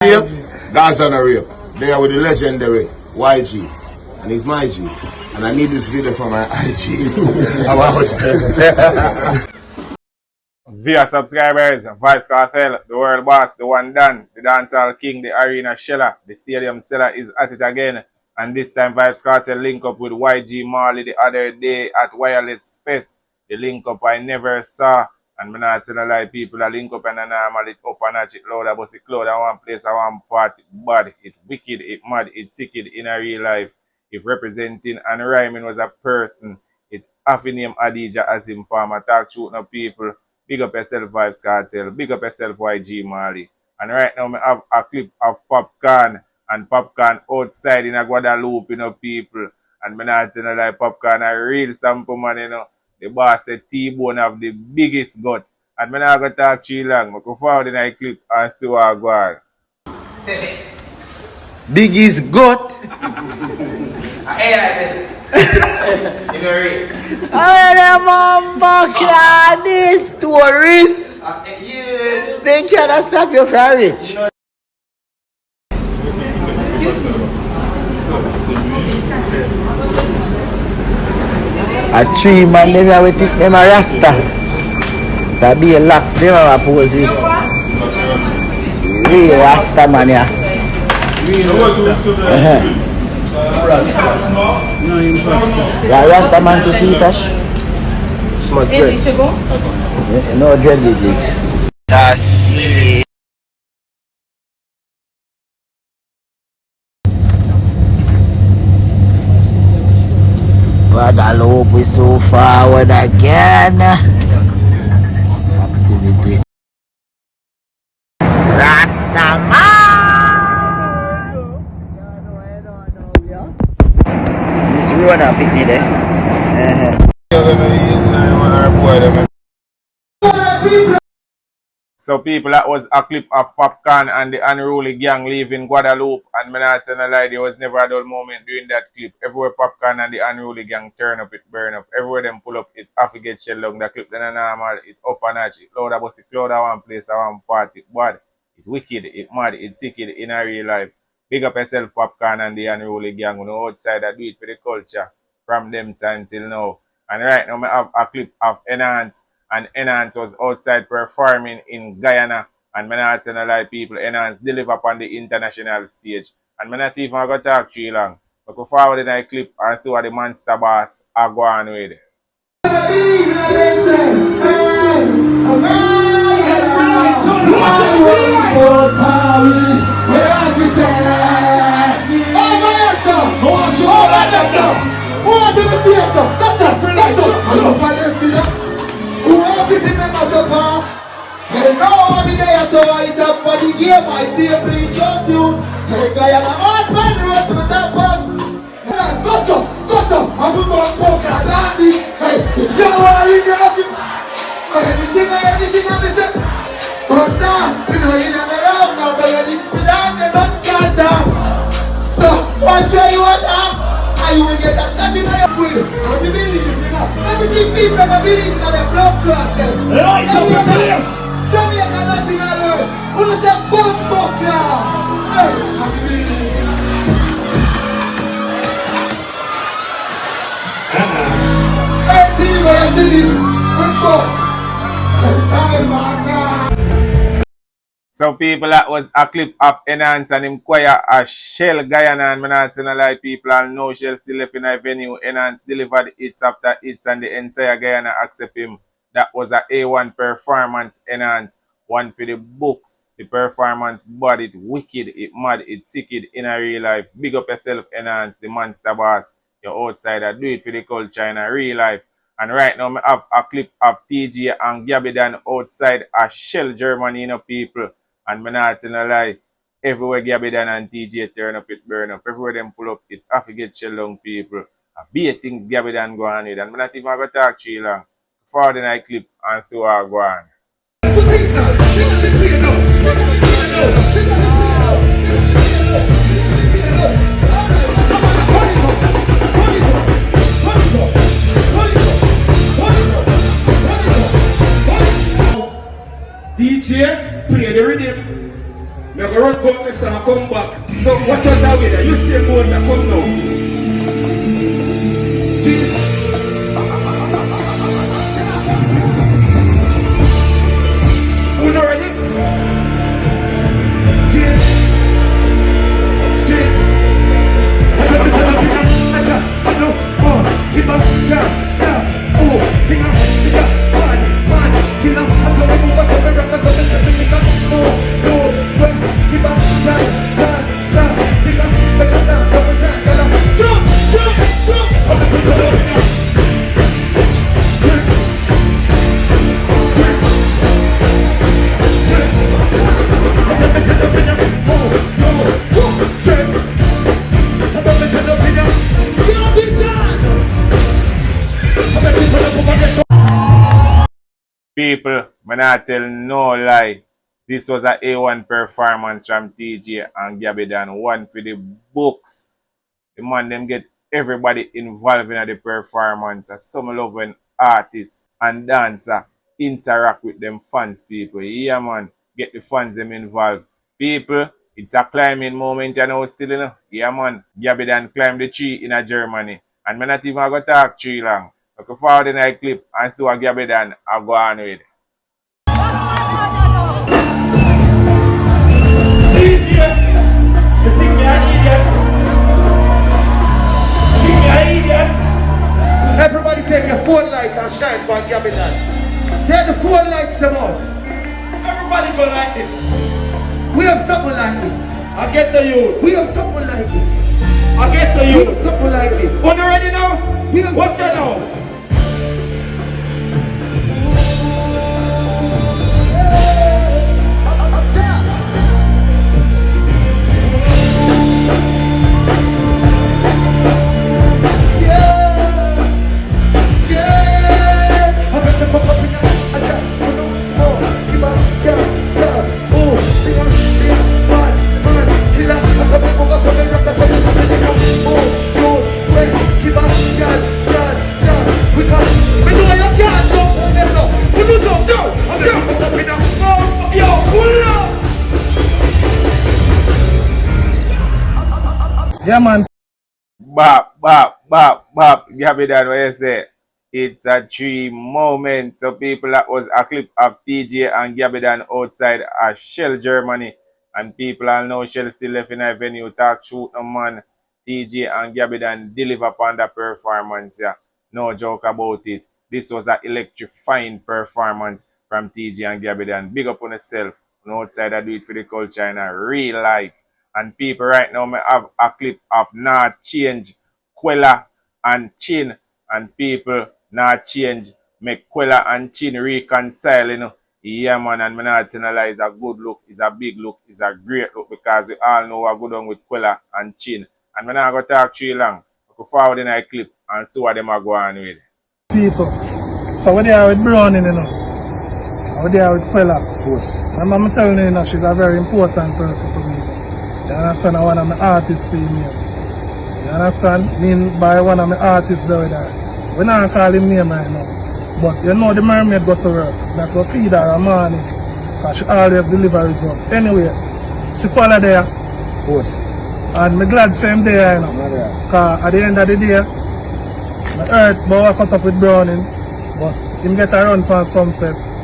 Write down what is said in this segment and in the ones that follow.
God's on a rape. They are with the legendary YG. And he's my G. And I need this video for my IG. I'm out. Via subscribers, Vybz Kartel, the world boss, the one done, the dancehall king, the arena sheller, the stadium seller is at it again. And this time Vybz Kartel link up with YG Marley the other day at Wireless Fest. The link up I never saw. And I'm not telling a lie, people, a link up and a normal, it up and notch it louder, but it cloud at one place, at one part, it bad, it wicked, it mad, it sicked in a real life. If representing and rhyming was a person, it have to name ADDI as him palm, talk shooting up people. Big up yourself, Vybz Kartel. Big up yourself, YG Marley. And right now, I have a clip of Popcaan. And Popcaan outside in a Guadeloupe, you know, people. And I'm not telling like Popcaan a real sample man, you know. The boss said T-Bone have the biggest gut. And I'm not going to talk too long. I go forward in a clip and see what I go on. Biggest gut. You know, right? I remember this tourists. Yes. They cannot stop you from rich. A tree man, them will take them a rasta. That be a lock, them a pose with. Real rasta man, yeah. Yeah, rasta man to Titash. Smart dreads. No dread is. That's silly. Guadeloupe is so forward again. Activity. Rastaman. This road up with me there. So people, that was a clip of Popcaan and the Unruly gang leaving Guadeloupe. And I'm not telling a lie, there was never a dull moment during that clip. Everywhere Popcaan and the Unruly gang turn up, it burn up. Everywhere them pull up, it have to get shell down. The clip then a normal, it up and notch, it louder, but it cloud at one place, at one part, it bad, it wicked, it mad, it sick in a real life. Big up yourself, Popcaan and the Unruly gang. You know, outside that do it for the culture from them time till now. And right now, I have a clip of Enhance. And Enhance was outside performing in Guyana. And I'm not telling a lie, people, Enhance deliver up on the international stage. And I'm not even going to talk too long. But go forward in a clip and see what the Monsta boss are going with. Hey, nobody there, so I top for the game. I see a play jump you. Hey, Guyana, hard man, road to the top box. Go, I'm a man, Popcaan, Dandy. Hey, if you want to grab him, everything I miss. But now, you know, you never know, now, but you're this speed on the non-canter. So, what try you want to have? I will get a shot in your foot. How do you believe me now? Let me see people that believe in the blood class. Light up the place! Jamaica National Road. Who is a bomb class? Hey, how do you believe me? Hey, TV, I see this. Good boss. Hey, time, man. So people, that was a clip of Enhance and him choir a Shell Guyana, and I'm not saying a lie, people, and no Shell still left in a venue. Enhance delivered hits after hits and the entire Guyana accept him. That was a A1 performance. Enhance, one for the books. The performance bad, it wicked, it mad, it sicked in a real life. Big up yourself, Enhance, the Monsta boss. You're outsider, do it for the culture in a real life. And right now, I have a clip of TJ and Gabidan outside a Shell Germany, you know, people. And I'm not telling a lie, everywhere Gabidan and TJ turn up, it burn up. Everywhere them pull up, it have to get shell down, people. A be things Gabidan go on with. And I'm not even going to talk to you long. Forward in a clip and see what I go on. DJ, play the rhythm. Me go run go next and come back. So watch out that way. You see board that come now. Who not ready? People, man, I tell no lie. This was a A1 performance from TJ and Gabidan. One for the books. The man them get everybody involved in the performance. Some love when artists and dancer interact with them fans, people. Yeah, man. Get the fans them involved. People, it's a climbing moment and now still, you know. Yeah, man. Gabidan climbed the tree in Germany. And me not even going to talk tree long. I can forward in a clip and see what Gabidan I go on with. You think me an idiot? You think me an idiot? Everybody take your phone lights and shine for Gabidan. Take the phone lights them out. Everybody go like this. We have something like this. I get to you. We have something like this. I get to you. We have something like this. What you ready now? We have what you know? Yeah, man. Bop, bop, bop, bop. Gabidan, what you say? It's a tree moment. So people, that was a clip of TJ and Gabidan outside a Shell, Germany. And people all know Shell still left in a venue. Talk shoot no man. TJ and Gabidan deliver upon the performance. Yeah. No joke about it. This was an electrifying performance from TJ and Gabidan. Big up on yourself. On outside, I do it for the culture in a real life. And people right now may have a clip of Not Change, Quella and Chin. And people not change, make Quella and Chin reconcile, you know. Yeah, man, and me not saying a lie, it's a good look, it's a big look, it's a great look because we all know what go down with Quella and Chin. And me not going to talk too long. I go forward in a clip and see what them are going with. People. So we're there with Browning, you know. We're there with Quella. Of course. And I'm telling you, you know, she's a very important person to me. You understand? I'm one of my artists female. You understand? Me by one of my artists there with her. We're not calling name right now. But you know the mermaid go to work. That will feed her a morning. Because she always deliver result. Anyways, see Quella there. Of course. And I'm glad same day, you know. Because at the end of the day, I heard about cut up with Browning. But him get a run for some fest.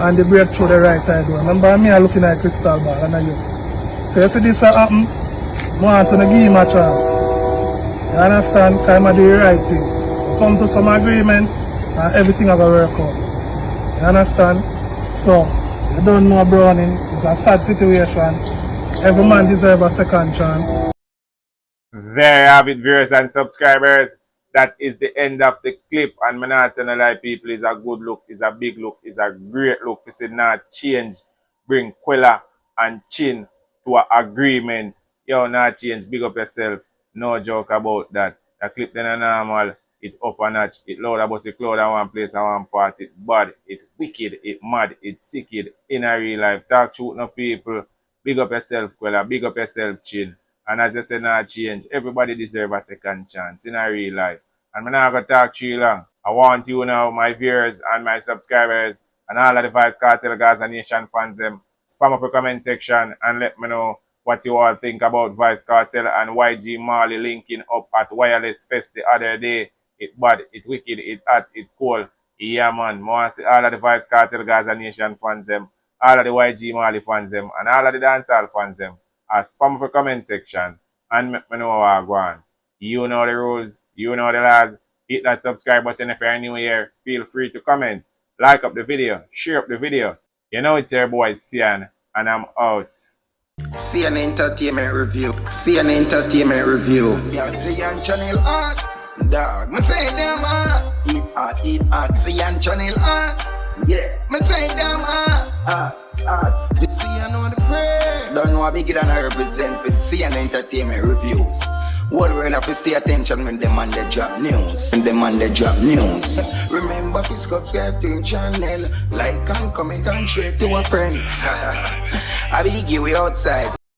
And they break through the right side door. Remember me looking at crystal ball and you. So you see this will happen, I want to give him a chance. You understand? Because I do the right thing. We come to some agreement and everything will work out. You understand? So, you don't know Browning, it's a sad situation. Every man deserves a second chance. There you have it, viewers and subscribers. That is the end of the clip. And me not telling a lie, people, it's a good look, it's a big look, it's a great look. For say Not Change, bring Quella and Chin to an agreement. Yo, Not Change, big up yourself. No joke about that. The clip then a normal, it up a notch, it loud about the cloud at one place and one part, it bad, it wicked, it mad, it sick, in a real life. Talk truth no people. Big up yourself, Quella, big up yourself, Chin. And as I said, Not Change, everybody deserves a second chance in a real life. And I'm not going to talk too long. I want you now, my viewers and my subscribers, and all of the Vybz Kartel Gaza Nation fans them, spam up the comment section and let me know what you all think about Vybz Kartel and YG Marley linking up at Wireless Fest the other day. It bad, it wicked, it hot, it cool. Yeah, man. I want to see all of the Vybz Kartel Gaza Nation fans them, all of the YG Marley fans them, and all of the Dancehall fans them. Spam up the comment section and make me know how I go on. You know the rules, you know the laws. Hit that subscribe button if you're new here. Feel free to comment, like up the video, share up the video. You know it's your boy Cian, and I'm out. Cian Entertainment Review. Cian Entertainment Review. Yeah, Cian Channel Art. Dog, me say them eat art. Cian Channel Art. Yeah, me say them art. The Cian on the prayer. Don't know how big than I represent for Cian Entertainment Reviews. What world have to stay attention when them on the drop news. Remember to subscribe to him channel, like and comment and share to a friend. I be give you outside.